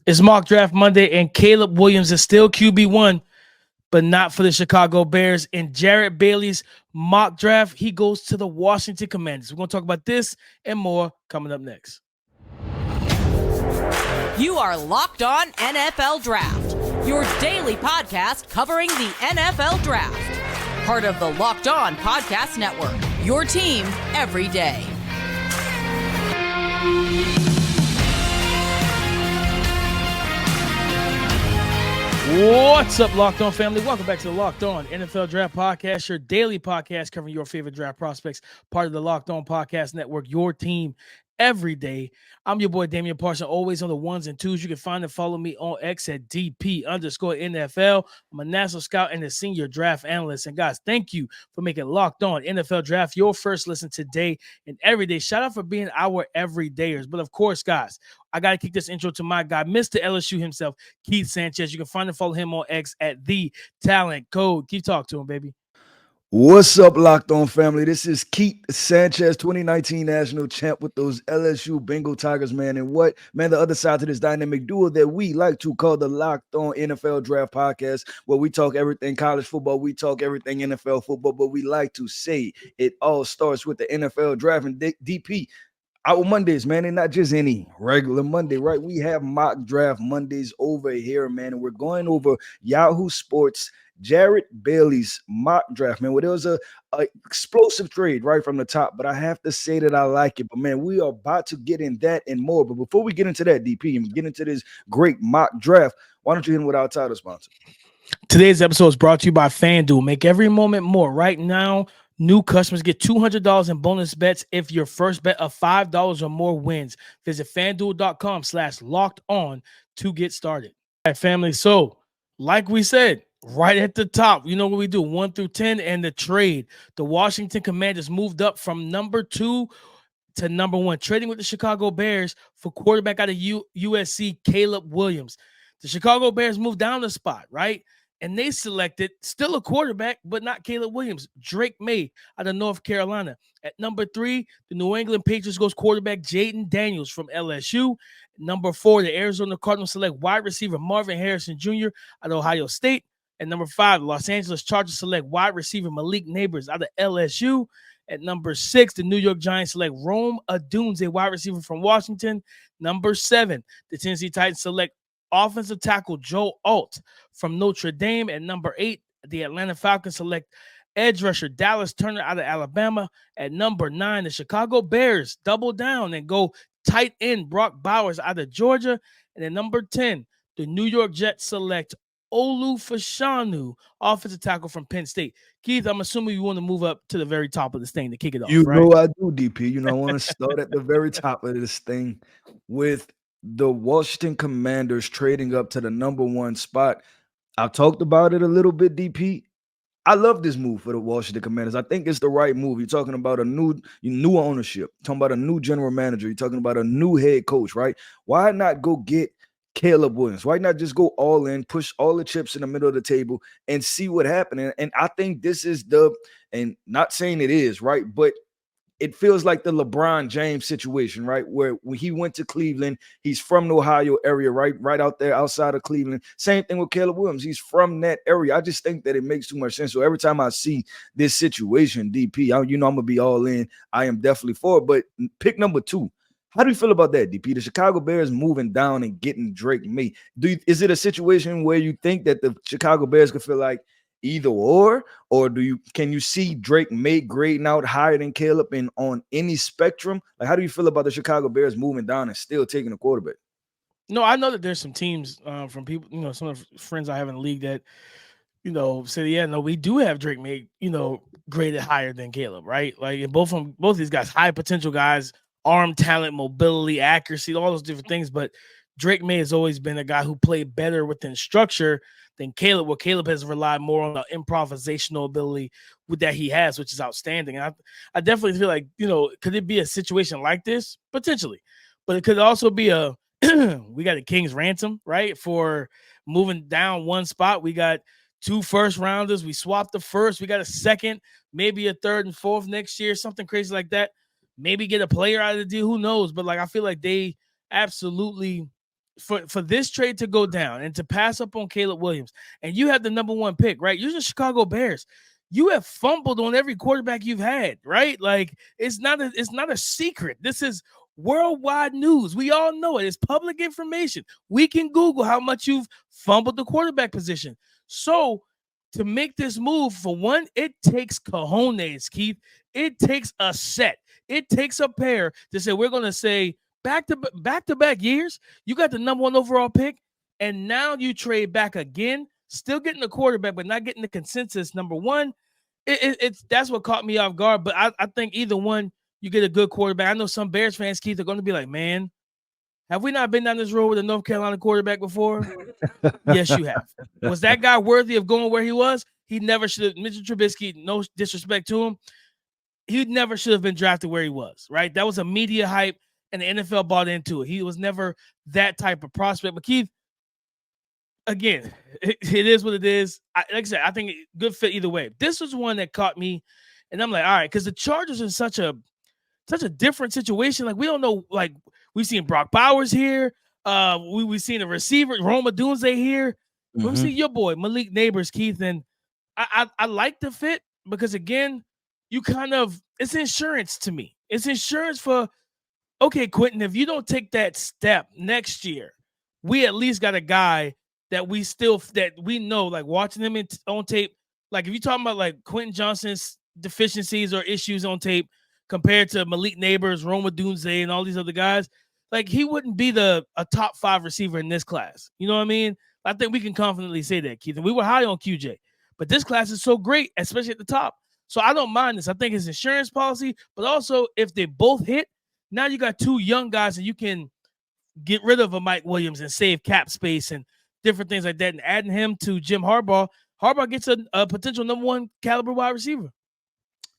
It's Mock Draft Monday, and Caleb Williams is still QB1, but not for the Chicago Bears. In Jared Bailey's mock draft, he goes to the Washington Commanders. We're going to talk about this and more coming up next. You are Locked On NFL Draft, your daily podcast covering the NFL Draft. Part of the Locked On Podcast Network, your team every day. What's up, Locked On family? Welcome back to the Locked On NFL Draft Podcast, your daily podcast covering your favorite draft prospects, part of the Locked On Podcast Network, your team every day. I'm your boy, Damian Parson, always on the ones and twos. You can find and follow me on X at DP_NFL. I'm a national scout and a senior draft analyst. And guys, thank you for making Locked On NFL Draft your first listen today and every day. Shout out for being our everydayers. But of course, guys, I got to kick this intro to my guy, Mr. LSU himself, Keith Sanchez. You can find and follow him on X at The Talent Code. Keep talking to him, baby. What's up, Locked On family? This is Keith Sanchez, 2019 national champ with those LSU Bengal Tigers, man. And what, man, the other side to this dynamic duo that we like to call the Locked On NFL Draft Podcast, where we talk everything college football, we talk everything NFL football, but we like to say it all starts with the NFL Draft. And DP, our Mondays, man, and not just any regular Monday, right? We have mock draft Mondays over here, man, and we're going over Yahoo Sports Jared Bailey's mock draft, man. Well, there was a explosive trade right from the top, but I have to say that I like it. But man, we are about to get in that and more. But before we get into that, DP, and get into this great mock draft, why don't you hit him with our title sponsor? Today's episode is brought to you by FanDuel. Make every moment more. Right now, new customers get $200 in bonus bets if your first bet of $5 or more wins. Visit FanDuel.com/locked-on to get started. All right, family. So, like we said, right at the top, you know what we do, 1 through 10, and the trade. The Washington Commanders moved up from number 2 to number 1, trading with the Chicago Bears for quarterback out of USC, Caleb Williams. The Chicago Bears moved down the spot, right? And they selected still a quarterback, but not Caleb Williams, Drake May out of North Carolina. At number 3, the New England Patriots goes quarterback Jaden Daniels from LSU. Number 4, the Arizona Cardinals select wide receiver Marvin Harrison Jr. out of Ohio State. At number 5, the Los Angeles Chargers select wide receiver Malik Neighbors out of LSU. At number 6, the New York Giants select Rome Odunze, wide receiver from Washington. Number 7, the Tennessee Titans select offensive tackle Joe Alt from Notre Dame. At number 8, the Atlanta Falcons select edge rusher Dallas Turner out of Alabama. At number 9, the Chicago Bears double down and go tight end Brock Bowers out of Georgia. And at number 10, the New York Jets select Olu Fashanu, offensive tackle from Penn State. Keith, I'm assuming you want to move up to the very top of this thing to kick it off, You right? know I do, DP. You know, I want to start at the very top of this thing with the Washington Commanders trading up to the number 1 spot. I've talked about it a little bit, DP. I love this move for the Washington Commanders. I think it's the right move. You're talking about a new ownership, you're talking about a new general manager, you're talking about a new head coach, right? Why not go get Caleb Williams? Why not just go all in, push all the chips in the middle of the table and see what happens? And I think this is and not saying it is, right? But it feels like the LeBron James situation, right? Where when he went to Cleveland, he's from the Ohio area, right out there outside of Cleveland. Same thing with Caleb Williams. He's from that area. I just think that it makes too much sense. So every time I see this situation, DP, I'm going to be all in. I am definitely for it. But pick number 2. How do you feel about that, DP? The Chicago Bears moving down and getting Drake May. Is it a situation where you think that the Chicago Bears could feel like either or can you see Drake May grading out higher than Caleb and on any spectrum? Like, how do you feel about the Chicago Bears moving down and still taking a quarterback? No, I know that there's some teams from people, some of the friends I have in the league that, say, yeah, no, we do have Drake May, graded higher than Caleb, right? Like both these guys, high potential guys, arm talent, mobility, accuracy, all those different things. But Drake May has always been a guy who played better within structure than Caleb, where Caleb has relied more on the improvisational ability that he has, which is outstanding. And I definitely feel like, could it be a situation like this? Potentially. But it could also be we got a king's ransom, right? For moving down 1 spot. We got 2 first rounders. We swapped the first. We got a second, maybe a 3rd and 4th next year, something crazy like that. Maybe get a player out of the deal. Who knows? But I feel like they absolutely for this trade to go down and to pass up on Caleb Williams, and you have the number 1 pick, right? You're the Chicago Bears. You have fumbled on every quarterback you've had, right? Like it's not a secret. This is worldwide news. We all know it. It's public information. We can Google how much you've fumbled the quarterback position. So to make this move, for one, it takes cojones, Keith. It takes a set. It takes a pair to say we're going to say back to back years. You got the number 1 overall pick, and now you trade back again. Still getting the quarterback, but not getting the consensus number 1. It's that's what caught me off guard. But I think either one, you get a good quarterback. I know some Bears fans, Keith, are going to be like, man, have we not been down this road with a North Carolina quarterback before? Yes, you have. Was that guy worthy of going where he was? He never should have. Mr. Trubisky, no disrespect to him, he never should have been drafted where he was, right? That was a media hype, and the NFL bought into it. He was never that type of prospect. But Keith, again, it is what it is. Like I said, I think good fit either way. This was one that caught me, and I'm like, all right, because the Chargers are such a different situation. Like we don't know. Like we've seen Brock Bowers here. We've seen a receiver, Roma Dunze here. Mm-hmm. We've seen your boy Malik Neighbors, Keith, and I like the fit because again, you kind of it's insurance to me. It's insurance for okay, Quentin. If you don't take that step next year, we at least got a guy that we know, like watching him on tape. Like if you're talking about like Quentin Johnson's deficiencies or issues on tape compared to Malik Neighbors, Roma Dunze, and all these other guys, like he wouldn't be a top 5 receiver in this class. You know what I mean? I think we can confidently say that, Keith. And we were high on QJ, but this class is so great, especially at the top. So I don't mind this. I think it's insurance policy, but also if they both hit, now you got 2 young guys and you can get rid of a Mike Williams and save cap space and different things like that. And adding him to Jim Harbaugh gets a potential number 1 caliber wide receiver.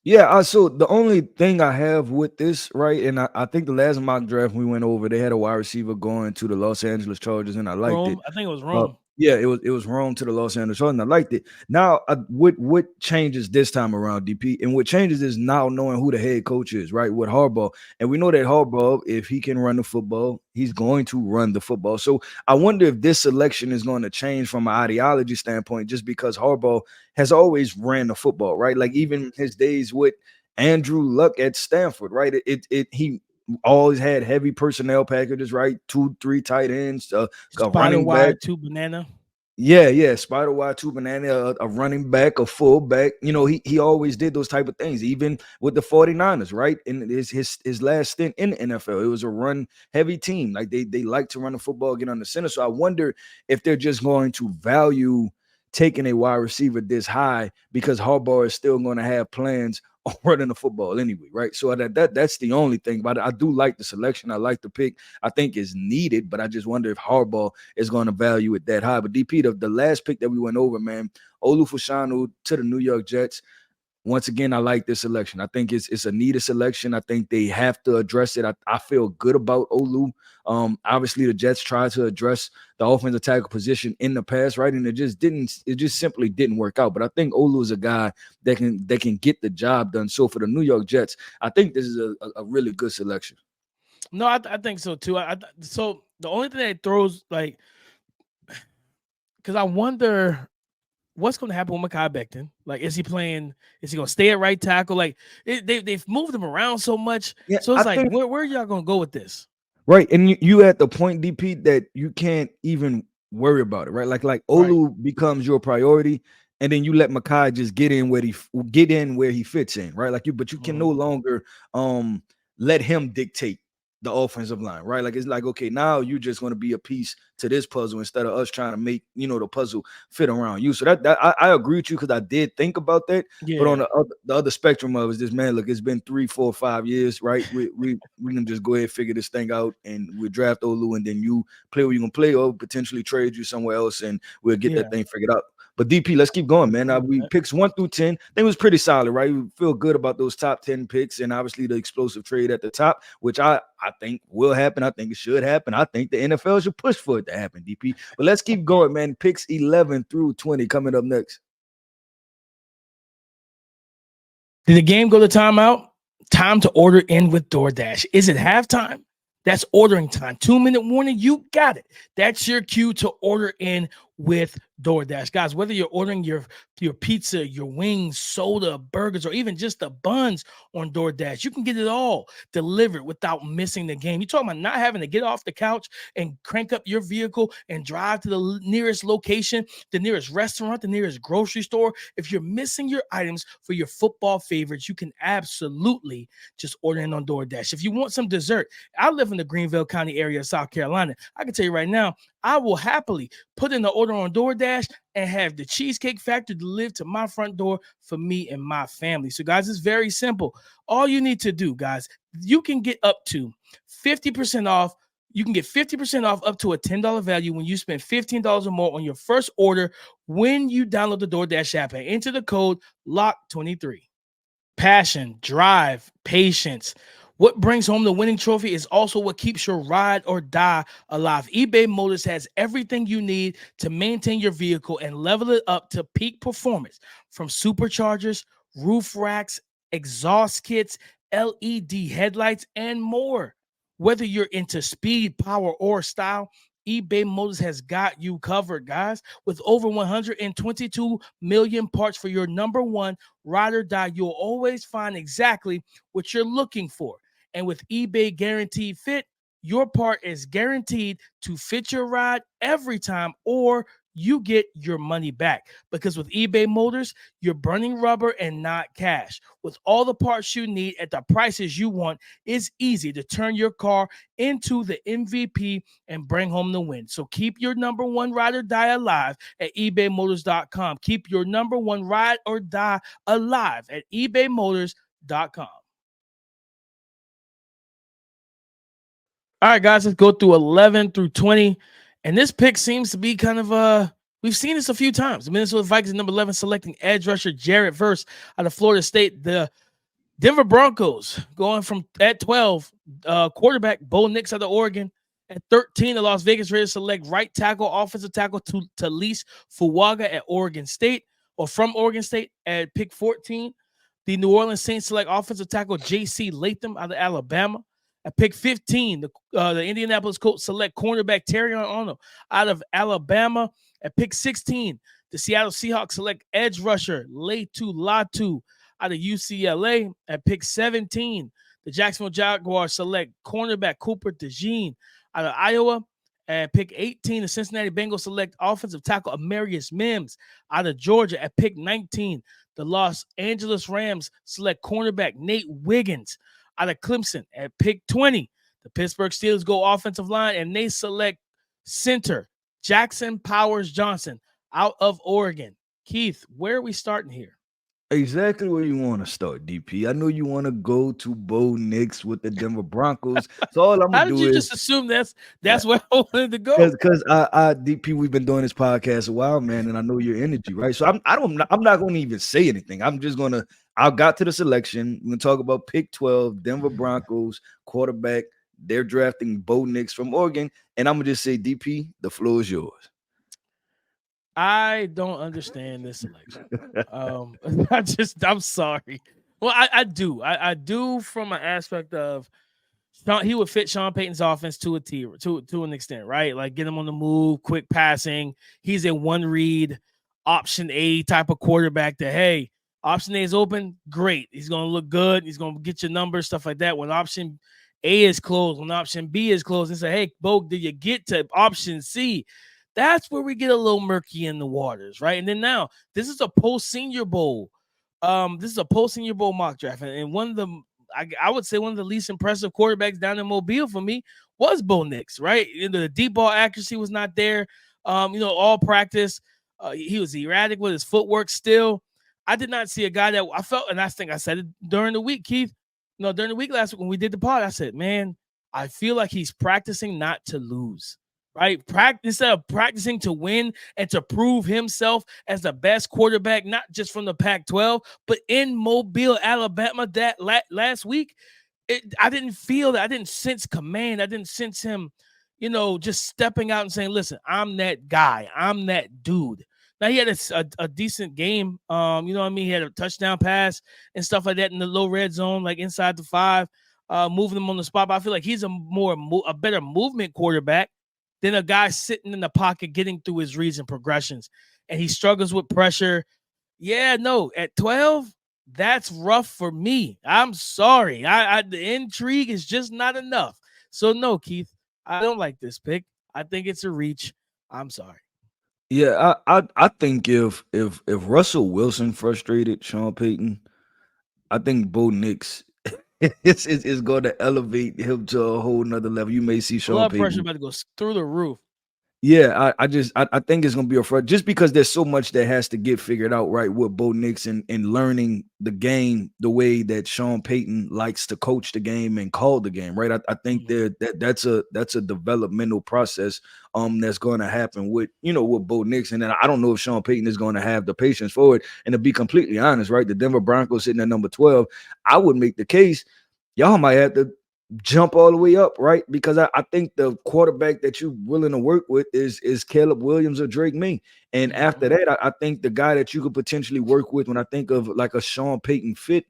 Yeah, so the only thing I have with this, right, and I think the last mock draft we went over, they had a wide receiver going to the Los Angeles Chargers, and I liked it. I think it was Rome. Yeah, it was Rome to the Los Angeles Chargers, and I liked it. Now, what changes this time around, DP, and what changes is now knowing who the head coach is, right, with Harbaugh. And we know that Harbaugh, if he can run the football, he's going to run the football. So I wonder if this selection is going to change from an ideology standpoint, just because Harbaugh has always ran the football, right? Like even his days with Andrew Luck at Stanford, right? He always had heavy personnel packages, right? 2-3 tight ends, a running back, 2 banana. Yeah, spider wide, 2 banana, a running back, a fullback. You know, he always did those type of things, even with the 49ers, right? In his last stint in the NFL, it was a run heavy team. Like they like to run the football, get on the center. So I wonder if they're just going to value taking a wide receiver this high because Harbaugh is still going to have plans on running the football anyway, right? So that's the only thing. But I do like the selection. I like the pick. I think it's needed, but I just wonder if Harbaugh is going to value it that high. But DP, the last pick that we went over, man, Olu Fashanu to the New York Jets. Once again, I like this selection. I think it's a needed selection. I think they have to address it. I feel good about Olu. Obviously, the Jets tried to address the offensive tackle position in the past, right? And it just simply didn't work out. But I think Olu is a guy that can get the job done. So for the New York Jets, I think this is a really good selection. No, I think so too. So the only thing that throws like, because I wonder what's going to happen with Mekhi Becton. Like, is he going to stay at right tackle? Like, they've moved him around so much. Yeah, so it's where are y'all going to go with this? Right. And you at the point, DP, that you can't even worry about it, right? Like Olu becomes your priority, and then you let Mekhi just get in where he fits in, right? But you can no longer let him dictate the offensive line, right? Like, it's like, okay, now you're just going to be a piece to this puzzle instead of us trying to make, the puzzle fit around you. So that I agree with you, because I did think about that. Yeah. But on the other spectrum of is this, man, look, it's been 3, 4, 5 years, right? We can just go ahead and figure this thing out, and we'll draft Olu, and then you play where you're going to play, or potentially trade you somewhere else, and we'll get that thing figured out. But DP, let's keep going, man. We picks 1 through 10. I think it was pretty solid, right? We feel good about those top 10 picks, and obviously the explosive trade at the top, which I think will happen. I think it should happen. I think the NFL should push for it to happen, DP. But let's keep going, man. Picks 11 through 20 coming up next. Did the game go to timeout? Time to order in with DoorDash. Is it halftime? That's ordering time. 2-minute warning, you got it. That's your cue to order in with DoorDash. Guys, whether you're ordering your pizza, your wings, soda, burgers, or even just the buns on DoorDash, you can get it all delivered without missing the game. You're talking about not having to get off the couch and crank up your vehicle and drive to the nearest location, the nearest restaurant, the nearest grocery store. If you're missing your items for your football favorites, you can absolutely just order in on DoorDash. If you want some dessert, I live in the Greenville County area of South Carolina. I can tell you right now, I will happily put in the order on DoorDash and have the Cheesecake Factory delivered to my front door for me and my family. So, guys, it's very simple. All you need to do, guys, you can get up to 50% off. You can get 50% off up to a $10 value when you spend $15 or more on your first order when you download the DoorDash app and enter the code LOCK23. Passion, drive, patience. What brings home the winning trophy is also what keeps your ride or die alive. eBay Motors has everything you need to maintain your vehicle and level it up to peak performance, from superchargers, roof racks, exhaust kits, LED headlights, and more. Whether you're into speed, power, or style, eBay Motors has got you covered, guys. With over 122 million parts for your number one ride or die, you'll always find exactly what you're looking for. And with eBay Guaranteed Fit, your part is guaranteed to fit your ride every time, or you get your money back. Because with eBay Motors, you're burning rubber and not cash. With all the parts you need at the prices you want, it's easy to turn your car into the MVP and bring home the win. So keep your number one ride or die alive at ebaymotors.com. Keep your number one ride or die alive at ebaymotors.com. All right, guys, let's go through 11 through 20. And this pick seems to be kind of we've seen this a few times. The Minnesota Vikings, number 11, selecting edge rusher Jared Verse out of Florida State. The Denver Broncos going from at 12, quarterback Bo Nix out of Oregon. At 13, the Las Vegas Raiders select right tackle, offensive tackle Talise Fuaga at Oregon State, or from Oregon State. At pick 14, the New Orleans Saints select offensive tackle J.C. Latham out of Alabama. At pick 15, the Indianapolis Colts select cornerback Terrion Arnold out of Alabama. At pick 16, the Seattle Seahawks select edge rusher Laitu Latu out of UCLA. At pick 17, the Jacksonville Jaguars select cornerback Cooper DeJean out of Iowa. At pick 18, the Cincinnati Bengals select offensive tackle Amarius Mims out of Georgia. At pick 19, the Los Angeles Rams select cornerback Nate Wiggins out of Clemson. At pick 20, the Pittsburgh Steelers go offensive line, and they select center Jackson Powers Johnson out of Oregon. Keith, where are we starting here? Exactly where you want to start, DP. I know you want to go to Bo Nix with the Denver Broncos. So all I'm How gonna did do you is just assume that's where I wanted to go? because I DP, we've been doing this podcast a while, man, and I know your energy, right? So I'm not going to even say anything. I got to the selection. We're gonna talk about pick 12, Denver Broncos quarterback. They're drafting Bo Nix from Oregon, and I'm gonna just say, DP, the floor is yours. I don't understand this selection. I'm sorry. Well, I do. I do from an aspect of he would fit Sean Payton's offense to an extent, right? Like get him on the move, quick passing. He's a one read option A type of quarterback that, hey, option A is open, great. He's going to look good. He's going to get your numbers, stuff like that. When option A is closed, when option B is closed, and say, hey, Bo, did you get to option C? That's where we get a little murky in the waters, right? And then now, this is a post-Senior Bowl. This is a post-Senior Bowl mock draft. And one of the, I would say one of the least impressive quarterbacks down in Mobile for me was Bo Nix, right? The deep ball accuracy was not there. All practice. He was erratic with his footwork still. I did not see a guy that I felt, and I think I said it during the week, Keith. During the week last week when we did the pod, I said, man, I feel like he's practicing not to lose. Right? Instead of practicing to win and to prove himself as the best quarterback, not just from the Pac-12, but in Mobile, Alabama, that last week, I didn't feel that. I didn't sense command. I didn't sense him, just stepping out and saying, listen, I'm that guy. I'm that dude. Now, he had a decent game. He had a touchdown pass and stuff like that in the low red zone, like inside the 5. moving him on the spot. But I feel like he's a better movement quarterback than a guy sitting in the pocket getting through his reads and progressions. And he struggles with pressure. Yeah, no, at 12, that's rough for me. I'm sorry. The intrigue is just not enough. So no, Keith, I don't like this pick. I think it's a reach. I'm sorry. Yeah, I think if Russell Wilson frustrated Sean Payton, I think Bo Nix is going to elevate him to a whole nother level. You may see Sean Blood pressure Payton. about to go through the roof. Yeah, I think it's gonna be a front just because there's so much that has to get figured out, right? With Bo Nix and learning the game the way that Sean Payton likes to coach the game and call the game, right? I think that's a developmental process that's going to happen with with Bo Nix, and then I don't know if Sean Payton is going to have the patience for it. And to be completely honest, right, the Denver Broncos sitting at number 12, I would make the case y'all might have to jump all the way up, right? Because I think the quarterback that you're willing to work with is Caleb Williams or Drake May. And after that, I think the guy that you could potentially work with when I think of like a Sean Payton fit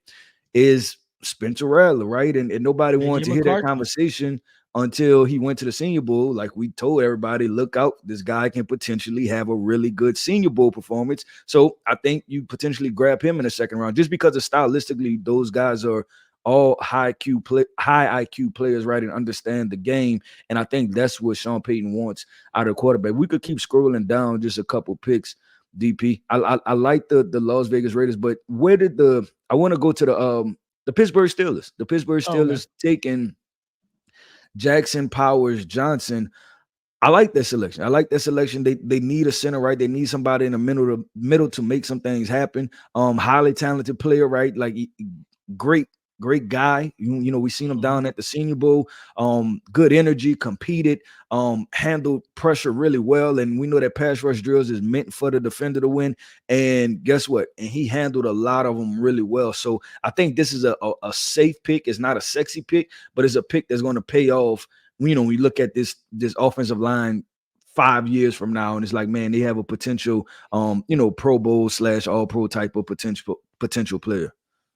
is Spencer Rattler, right? And nobody wanted to hear that conversation until he went to the Senior Bowl. Like we told everybody, look out, this guy can potentially have a really good Senior Bowl performance. So I think you potentially grab him in the second round just because of stylistically, those guys are all high IQ players, right, and understand the game. And I think that's what Sean Payton wants out of quarterback. We could keep scrolling down just a couple picks, DP. I like the Las Vegas Raiders, but where did I want to go to the Pittsburgh Steelers. The Pittsburgh Steelers taking Jackson Powers Johnson. I like that selection. They need a center, right? They need somebody in the middle to make some things happen. Highly talented player, right? Like great guy. You know, we seen him down at the Senior Bowl. Good energy, competed, handled pressure really well. And we know that pass rush drills is meant for the defender to win. And guess what? And he handled a lot of them really well. So I think this is a safe pick. It's not a sexy pick, but it's a pick that's going to pay off. You know, we look at this offensive line 5 years from now, and it's like, man, they have a potential, Pro Bowl / All Pro type of potential player.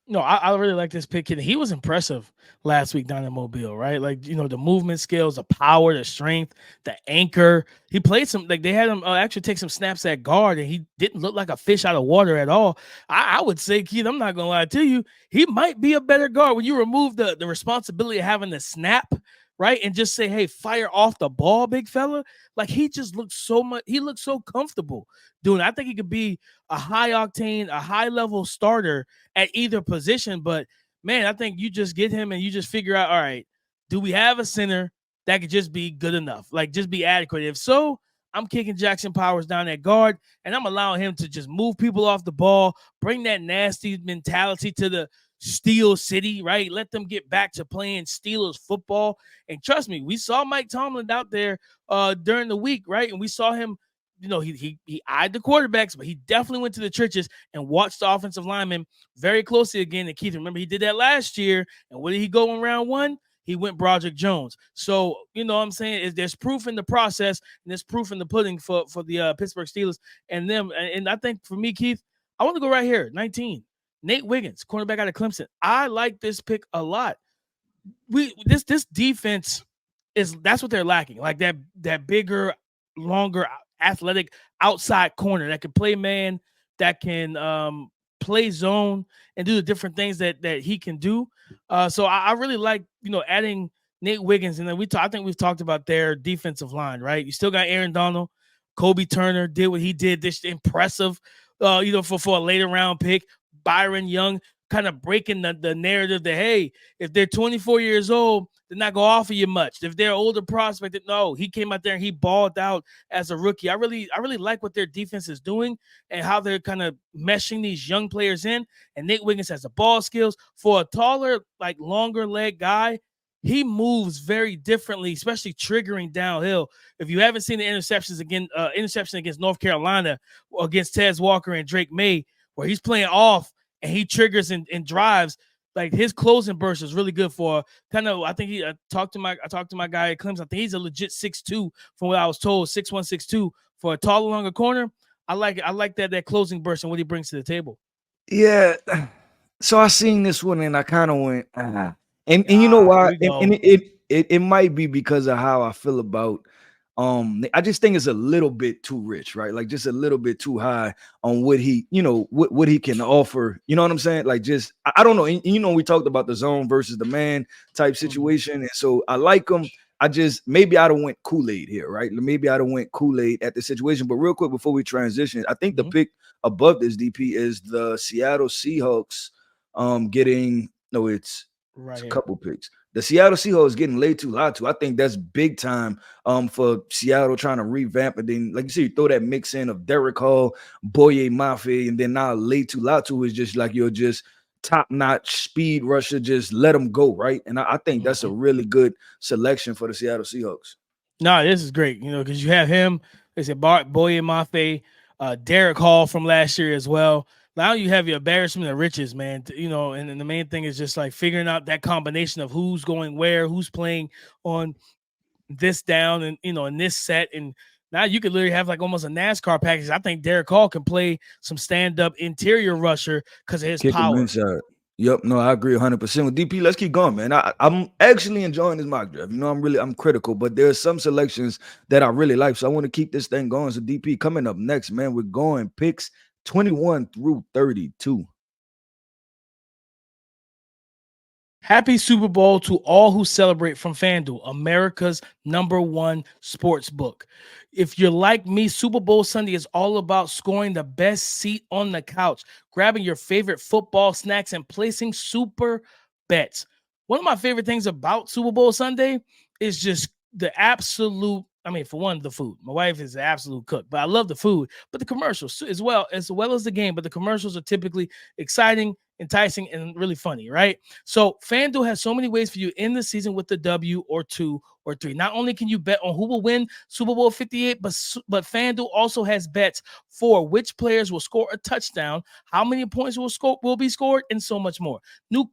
No, I really like this pick. He was impressive last week down in Mobile, right? Like, the movement skills, the power, the strength, the anchor. He played they had him actually take some snaps at guard, and he didn't look like a fish out of water at all. I would say, Keith, I'm not going to lie to you, he might be a better guard when you remove the responsibility of having the snap, right? And just say, hey, fire off the ball, big fella. Like, he just looked so comfortable doing it. I think he could be a high octane, a high level starter at either position. But man, I think you just get him and you just figure out, all right, do we have a center that could just be good enough? Like, just be adequate. If so, I'm kicking Jackson Powers down at guard, and I'm allowing him to just move people off the ball, bring that nasty mentality to the Steel City, right? Let them get back to playing Steelers football. And trust me, we saw Mike Tomlin out there during the week, right? And we saw him, he eyed the quarterbacks, but he definitely went to the trenches and watched the offensive linemen very closely again. And Keith, remember, he did that last year. And where did he go in round 1? He went Broderick Jones. So, what I'm saying, there's proof in the process, and there's proof in the pudding for the Pittsburgh Steelers and them. And I think for me, Keith, I want to go right here, 19. Nate Wiggins, cornerback out of Clemson. I like this pick a lot. This defense that's what they're lacking. Like that bigger, longer, athletic outside corner that can play man, that can play zone and do the different things that he can do. So I really like, adding Nate Wiggins. And then I think we've talked about their defensive line, right? You still got Aaron Donald. Kobe Turner did what he did. This impressive, for a later round pick. Byron Young kind of breaking the narrative that, hey, if they're 24 years old, they're not going to offer you much. If they're an older prospect, no, he came out there and he balled out as a rookie. I really like what their defense is doing and how they're kind of meshing these young players in. And Nate Wiggins has the ball skills. For a taller, like longer leg guy, he moves very differently, especially triggering downhill. If you haven't seen the interception against North Carolina against Tez Walker and Drake May, where he's playing off and he triggers and drives, like his closing burst is really good for kind of, I think I talked to my guy at Clemson. I think he's a legit 6'2", from what I was told, 6'1", 6'2", for a taller, longer corner. I like that closing burst and what he brings to the table. Yeah. So I seen this one and I kind of went, And you know Here why? we And go. it might be because of how I feel about I just think it's a little bit too rich, right? Like just a little bit too high on what he, what he can offer. You know what I'm saying? Like just I don't know. And, we talked about the zone versus the man type Mhm, situation. And so I like him. I just maybe I'd have went Kool-Aid here, right? Maybe I'd have went Kool-Aid at the situation. But real quick before we transition, I think the mhm. pick above this DP is the Seattle Seahawks getting no, it's Right a here. couple picks. The Seattle Seahawks getting laid to Latu. I think that's big time for Seattle trying to revamp it. Then, like you see, you throw that mix in of Derek Hall, Boye Mafe, and then now late to Latu is just like you're just top-notch speed rusher, just let them go, right? And I think that's a Mhm. really good selection for the Seattle Seahawks. No, this is great, because you have him. They said Bart Boye Mafe, Derek Hall from last year as well. Now you have your embarrassment of riches, man. And the main thing is just like figuring out that combination of who's going where, who's playing on this down, and in this set. And now you could literally have like almost a NASCAR package. I think Derek Hall can play some stand-up interior rusher because of his Kick them power. inside. Yep, no, I agree 100% with DP. Let's keep going, man. I'm actually enjoying this mock draft. I'm critical, but there's some selections that I really like. So I want to keep this thing going. So DP coming up next, man. We're going picks 21 through 32. Happy Super Bowl to all who celebrate from FanDuel, America's #1 sports book. If you're like me, Super Bowl Sunday is all about scoring the best seat on the couch, grabbing your favorite football snacks, and placing super bets. One of my favorite things about Super Bowl Sunday is just the absolute. I mean, for one, the food. My wife is an absolute cook, but I love the food. But the commercials as well as the game. But the commercials are typically exciting, enticing, and really funny, right? So FanDuel has so many ways for you in the season with the W or 2 or 3. Not only can you bet on who will win Super Bowl 58, but FanDuel also has bets for which players will score a touchdown, how many points will be scored, and so much more. New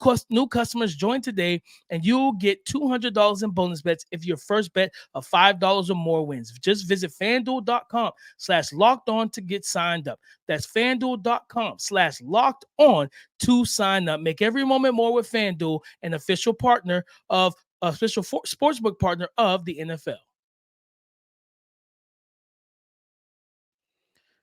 customers join today, and you'll get $200 in bonus bets if your first bet of $5 or more wins. Just visit FanDuel.com/locked on to get signed up. That's FanDuel.com/locked on to sign up. Make every moment more with FanDuel, an official sportsbook partner of the NFL.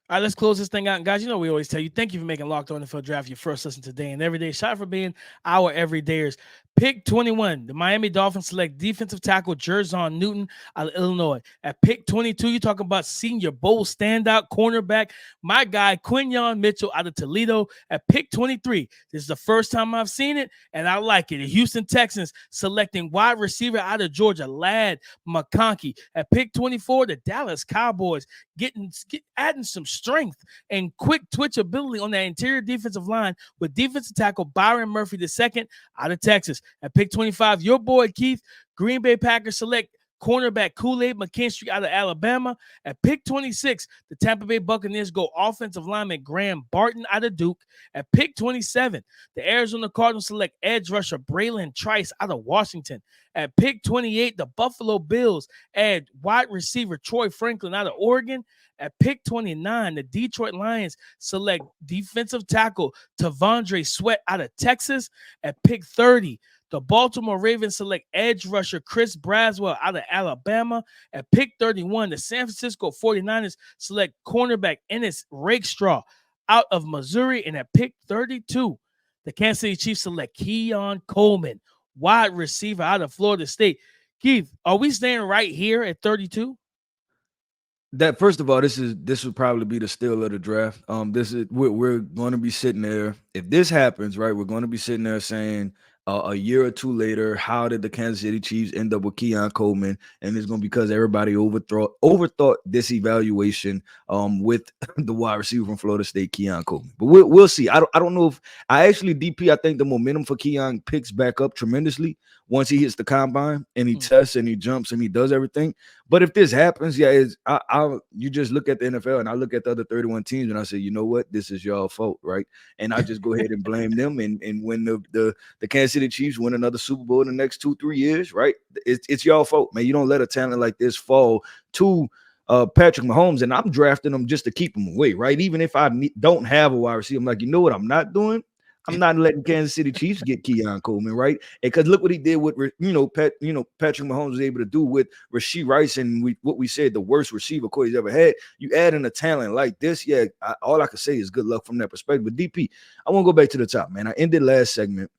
All right, let's close this thing out. And guys, we always tell you, thank you for making Locked On NFL Draft your first listen today and every day. Shout out for being our everydayers. Pick 21, the Miami Dolphins select defensive tackle Jerzon Newton out of Illinois. At pick 22, you talk about Senior Bowl standout cornerback, my guy Quinyon Mitchell out of Toledo. At pick 23, this is the first time I've seen it, and I like it. The Houston Texans selecting wide receiver out of Georgia, Lad McConkey. At pick 24, the Dallas Cowboys adding some strength and quick twitch ability on that interior defensive line with defensive tackle Byron Murphy II out of Texas. At pick 25, your boy Keith, Green Bay Packers select cornerback Kool-Aid McKinstry out of Alabama. At pick 26, the Tampa Bay Buccaneers go offensive lineman Graham Barton out of Duke. At pick 27, the Arizona Cardinals select edge rusher Braylon Trice out of Washington. At pick 28, the Buffalo Bills add wide receiver Troy Franklin out of Oregon. At pick 29, the Detroit Lions select defensive tackle Tavondre Sweat out of Texas. At pick 30, the Baltimore Ravens select edge rusher Chris Braswell out of Alabama. At pick 31, the San Francisco 49ers select cornerback Ennis Rakestraw out of Missouri. And at pick 32, the Kansas City Chiefs select Keon Coleman, wide receiver out of Florida State. Keith, are we staying right here at 32? That first of all, this would probably be the steal of the draft. This is we're going to be sitting there. If this happens, right, we're going to be sitting there saying a year or two later, how did the Kansas City Chiefs end up with Keon Coleman? And it's going to be because everybody overthought this evaluation with the wide receiver from Florida State, Keon Coleman. But we'll see. I don't know if I actually DP. I think the momentum for Keon picks back up tremendously once he hits the combine and he tests and he jumps and he does everything. But if this happens, yeah, you just look at the NFL and I look at the other 31 teams and I say, you know what, this is y'all fault, right? And I just go ahead and blame them. And when the Kansas City Chiefs win another Super Bowl in the next 2-3 years, right? It's y'all fault, man. You don't let a talent like this fall to Patrick Mahomes, and I'm drafting him just to keep him away, right? Even if I don't have a wide receiver, I'm like, you know what, I'm not doing. I'm not letting Kansas City Chiefs get Keon Coleman, right? Because look what he did with Patrick Mahomes was able to do with Rashee Rice, and what we said, the worst receiver core he's ever had. You add in a talent like this, all I can say is good luck from that perspective. But DP, I want to go back to the top, man. I ended last segment,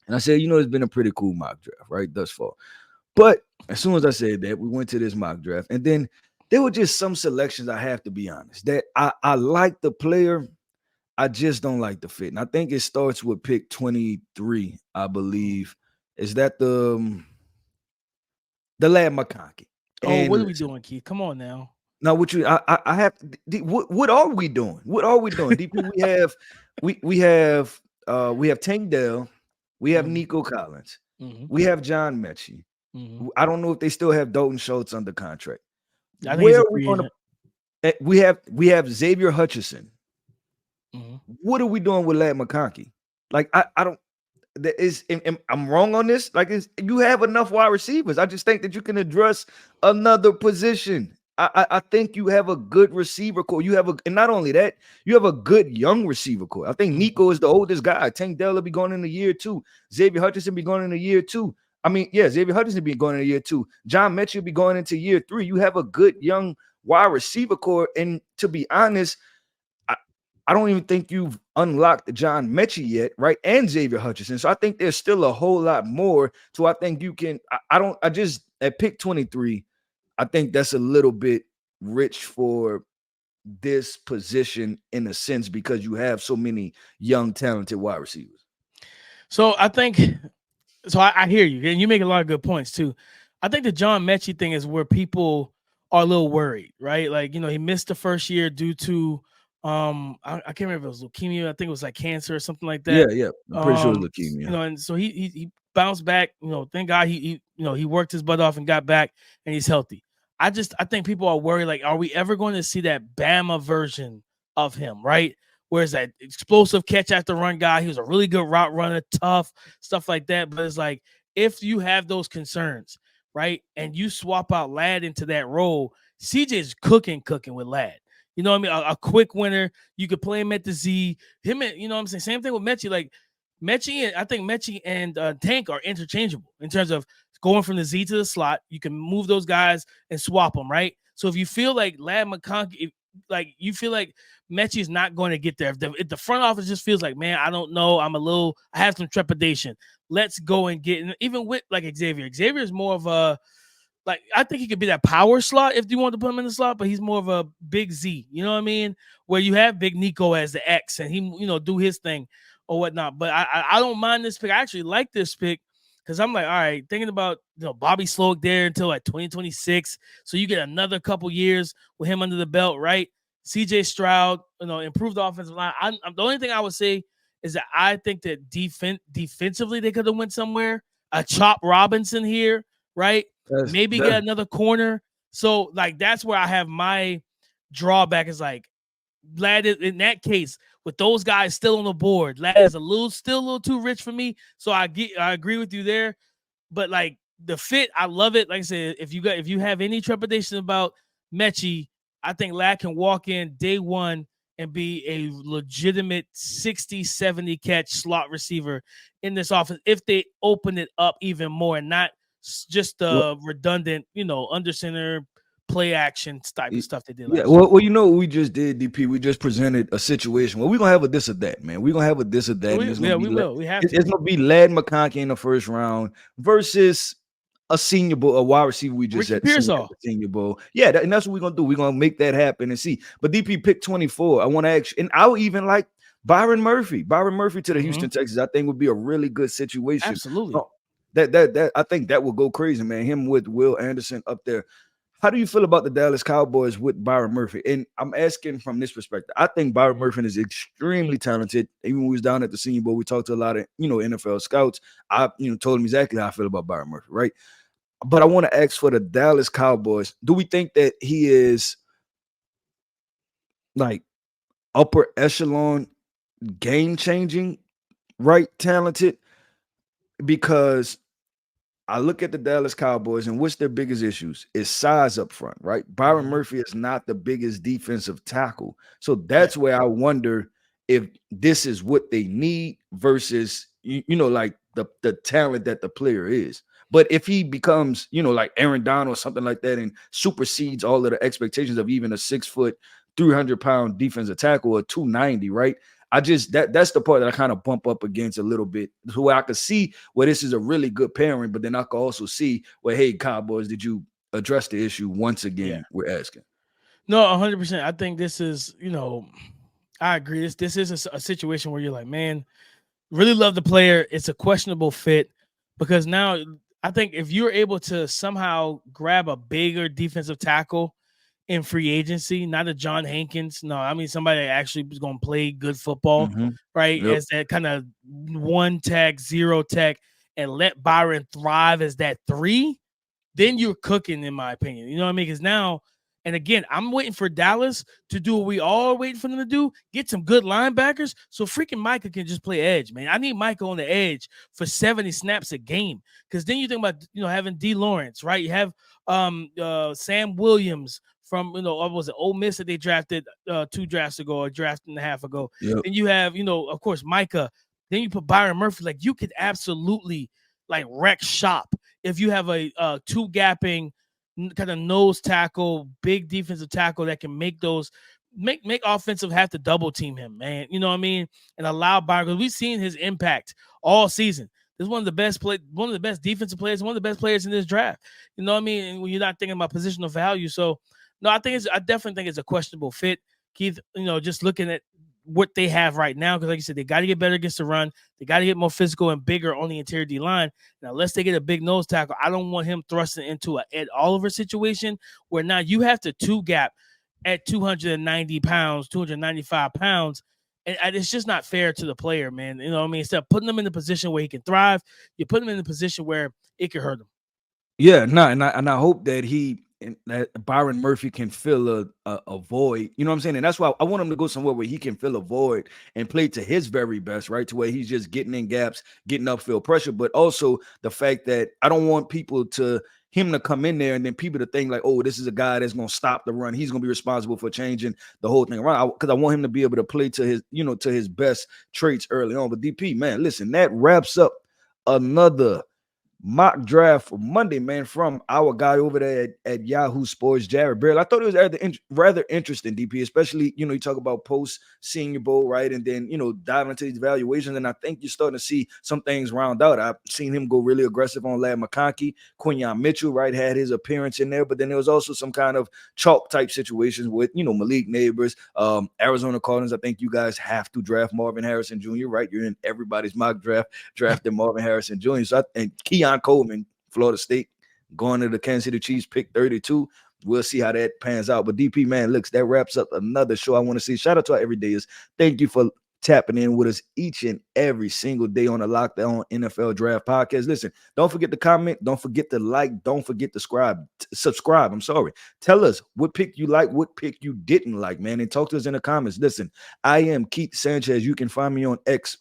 and I said, it's been a pretty cool mock draft, right, thus far. But as soon as I said that, we went to this mock draft, and then there were just some selections, I have to be honest, that I like the player, I just don't like the fit. And I think it starts with pick 23, I believe. Is that the lad McConkey? Oh, what are we doing, Keith? Come on now. Now, I have. What are we doing? What are we doing? DP, we have Tank Dell, we have Nico Collins, we have John Mechie. I don't know if they still have Dalton Schultz under contract. Where are we going to? We have Xavier Hutchinson. What are we doing with Lad McConkey? Like, I don't. I'm wrong on this. Like, you have enough wide receivers. I just think that you can address another position. I think you have a good receiver core. And not only that, you have a good young receiver core. I think Nico is the oldest guy. Tank Dell will be going in a year 2. Xavier Hutchinson be going in a year 2. Xavier Hutchinson be going in a year 2. John Mechie will be going into year 3. You have a good young wide receiver core. And to be honest, I don't even think you've unlocked John Mechie yet, right? And Xavier Hutchinson. So I think there's still a whole lot more. So I think you can, at pick 23, I think that's a little bit rich for this position in a sense, because you have so many young, talented wide receivers. So I hear you, and you make a lot of good points too. I think the John Mechie thing is where people are a little worried, right? Like, he missed the first year due to I can't remember if it was leukemia. I think it was like cancer or something like that. Yeah. I'm pretty sure it was leukemia. And so he bounced back. Thank God he worked his butt off and got back, and he's healthy. I think people are worried, like, are we ever going to see that Bama version of him, right? Whereas that explosive catch after run guy, he was a really good route runner, tough, stuff like that. But it's like, if you have those concerns, right, and you swap out Ladd into that role, CJ's cooking with Ladd. You know what I mean? A quick winner. You could play him at the Z. Him and, you know what I'm saying? Same thing with Mechie. Like, I think Mechie and Tank are interchangeable in terms of going from the Z to the slot. You can move those guys and swap them, right? So if you feel like Lad McConkey, like you feel like Mechie is not going to get there, if the front office just feels like, man, I don't know, I have some trepidation. Let's go and get, even with like Xavier. Xavier is more of a, like, I think he could be that power slot if you want to put him in the slot, but he's more of a big Z, you know what I mean? Where you have Big Nico as the X and he, do his thing or whatnot. But I don't mind this pick. I actually like this pick because I'm like, all right, thinking about, Bobby Sloak there until like 2026. So you get another couple years with him under the belt, right? CJ Stroud, improved offensive line. The only thing I would say is that I think that defensively they could have went somewhere. A Chop Robinson here, right? Maybe get another corner. So, like, that's where I have my drawback is like, Ladd, in that case, with those guys still on the board, Ladd is still a little too rich for me. So I agree with you there. But like the fit, I love it. Like I said, if you have any trepidation about Mechie, I think Ladd can walk in day one and be a legitimate 60, 70 catch slot receiver in this offense if they open it up even more and not just redundant, under center play action type of stuff they did. Yeah, well, what we just did, DP. We just presented a situation where we're gonna have a this or that, man. We're gonna have a this or that. We will. We have to. It's gonna be Lad McConkey in the first round versus a Senior Bowl, a wide receiver we just had Senior Bowl. Yeah, and that's what we're gonna do. We're gonna make that happen and see. But DP pick 24. I want to ask, and I'll even like Byron Murphy to the Houston Texans. I think would be a really good situation. Absolutely. That I think that will go crazy, man. Him with Will Anderson up there. How do you feel about the Dallas Cowboys with Byron Murphy? And I'm asking from this perspective. I think Byron Murphy is extremely talented. Even when we was down at the Senior Bowl, we talked to a lot of NFL scouts. I told him exactly how I feel about Byron Murphy, right? But I want to ask for the Dallas Cowboys. Do we think that he is like upper echelon, game changing, right? Talented? Because I look at the Dallas Cowboys and what's their biggest issues is size up front, right? Byron Murphy is not the biggest defensive tackle. So that's where I wonder if this is what they need versus like the talent that the player is. But if he becomes, like Aaron Donald or something like that and supersedes all of the expectations of even a 6-foot, 300-pound defensive tackle or 290, right? That's the part that I kind of bump up against a little bit, where I could see where this is a really good pairing, but then I could also see where, hey, Cowboys, did you address the issue once again? Yeah. We're asking. No, 100%. I think this is, I agree. This is a situation where you're like, man, really love the player. It's a questionable fit because now I think if you're able to somehow grab a bigger defensive tackle in free agency, not a John Hankins. No, I mean somebody that actually is going to play good football, right? Yep. As that kind of 1 tech, 0 tech, and let Byron thrive as that 3, then you're cooking, in my opinion. You know what I mean? Because now, and again, I'm waiting for Dallas to do what we all are waiting for them to do, get some good linebackers so freaking Micah can just play edge, man. I need Micah on the edge for 70 snaps a game. Because then you think about, having D. Lawrence, right? You have Sam Williams from, was it Ole Miss that they drafted 2 drafts ago, or draft and a half ago. Yep. Then you have, of course, Micah. Then you put Byron Murphy. Like, you could absolutely wreck shop if you have a 2-gapping kind of nose tackle, big defensive tackle that can make those make offensive have to double team him, man. You know what I mean? And allow Byron, because we've seen his impact all season. This is one of the best defensive players, one of the best players in this draft. You know what I mean? And when you're not thinking about positional value. So no, I definitely think it's a questionable fit. Keith, just looking at what they have right now, because like you said, they got to get better against the run. They got to get more physical and bigger on the interior D line. Now, unless they get a big nose tackle, I don't want him thrusting into an Ed Oliver situation where now you have to 2-gap at 290 pounds, 295 pounds. And it's just not fair to the player, man. You know what I mean? Instead of putting him in the position where he can thrive, you put him in the position where it can hurt him. Yeah, no, and I hope that that Byron Murphy can fill a void. You know what I'm saying? And that's why I want him to go somewhere where he can fill a void and play to his very best, right? To where he's just getting in gaps, getting upfield pressure. But also the fact that I don't want him to come in there and then people to think like, oh, this is a guy that's going to stop the run. He's going to be responsible for changing the whole thing around. Because I want him to be able to play to his best traits early on. But DP, man, listen, that wraps up another mock draft for Monday, man, from our guy over there at Yahoo Sports, Jared Bailey. I thought it was rather interesting, DP, especially, you talk about post-Senior Bowl, right? And then, diving into these evaluations, and I think you're starting to see some things round out. I've seen him go really aggressive on Ladd McConkey. Quinyon Mitchell, right, had his appearance in there, but then there was also some kind of chalk-type situations with, Malik Neighbors, Arizona Cardinals. I think you guys have to draft Marvin Harrison Jr., right? You're in everybody's mock draft, drafting Marvin Harrison Jr. And Keon Coleman, Florida State, going to the Kansas City Chiefs, pick 32. We'll see how that pans out. But DP, man, looks, that wraps up another show I want to see. Shout out to our everydayers. Thank you for tapping in with us each and every single day on the Locked On NFL Draft Podcast. Listen, don't forget to comment. Don't forget to like. Don't forget to subscribe. I'm sorry. Tell us what pick you like, what pick you didn't like, man. And talk to us in the comments. Listen, I am Keith Sanchez. You can find me on X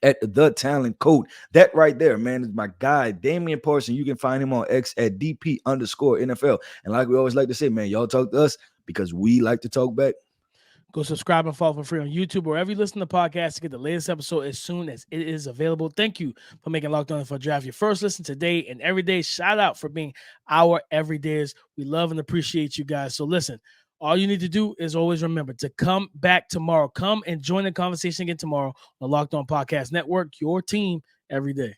at The Talent Code. That right there, man, is my guy, Damian Parson. You can find him on X at DP_NFL. And like we always like to say, man, y'all talk to us because we like to talk back. Go subscribe and follow for free on YouTube, wherever you listen to podcasts, to get the latest episode as soon as it is available. Thank you for making Locked On NFL Draft your first listen today and every day. Shout out for being our everydayers. We love and appreciate you guys. So listen, all you need to do is always remember to come back tomorrow. Come and join the conversation again tomorrow on the Locked On Podcast Network, your team every day.